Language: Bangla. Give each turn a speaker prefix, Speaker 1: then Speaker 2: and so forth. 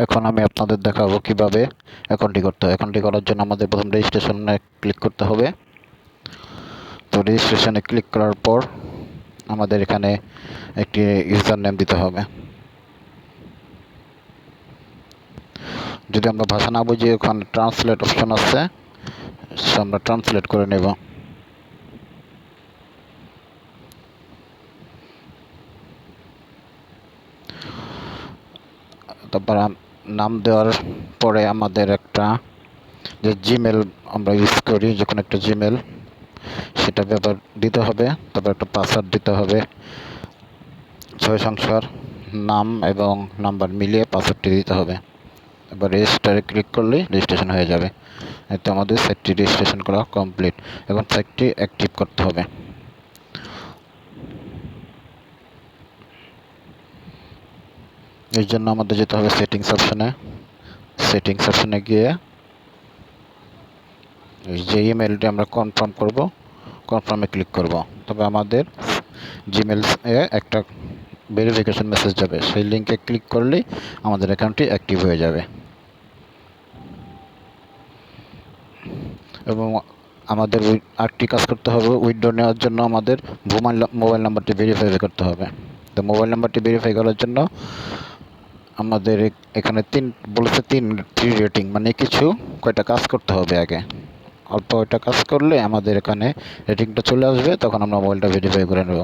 Speaker 1: এখন আমি আপনাদের দেখাবো কিভাবে অ্যাকাউন্টটি করতে হয়। অ্যাকাউন্টটি করার জন্য আমাদের প্রথম রেজিস্ট্রেশনে ক্লিক করতে হবে। তো রেজিস্ট্রেশনে ক্লিক করার পর আমাদের এখানে একটি ইউজার নেম দিতে হবে। যদি আমরা ভাষা না বুঝি ওখানে ট্রান্সলেট অপশন আছে, আমরা ট্রান্সলেট করে নেব। তারপর নাম দেওয়ার পরে আমাদের একটা যে জিমেল আমরা ইউজ করি, যে কোনো একটা জিমেল সেটা ব্যাপার দিতে হবে। তারপর একটা পাসওয়ার্ড দিতে হবে, 6 সংখ্যার নাম এবং নাম্বার মিলিয়ে পাসওয়ার্ডটি দিতে হবে। এবার রেজিস্টারে ক্লিক করলেই রেজিস্ট্রেশন হয়ে যাবে। এতে আমাদের সাইটটি রেজিস্ট্রেশন করা কমপ্লিট। এখন সাইটটি অ্যাক্টিভ করতে হবে। এর জন্য আমাদের যেতে হবে সেটিংস অপশনে গিয়ে যে ইমেলটি আমরা কনফার্ম করব, কনফার্মে ক্লিক করব। তবে আমাদের জিমেল একটা ভেরিফিকেশন মেসেজ যাবে, সেই লিঙ্কে ক্লিক করলেই আমাদের অ্যাকাউন্টটি অ্যাক্টিভ হয়ে যাবে। এবং আমাদের আরেকটি কাজ করতে হবে, উইথড্র নেওয়ার জন্য আমাদের মোবাইল নাম্বারটি ভেরিফাই করতে হবে। তো মোবাইল নাম্বারটি ভেরিফাই করার জন্য আমাদের এখানে থ্রি রেটিং, মানে কিছু কয়টা কাজ করতে হবে আগে। অল্প কয়টা কাজ করলে আমাদের এখানে রেটিংটা চলে আসবে, তখন আমরা মোবাইলটা ভেরিফাই করে নেব।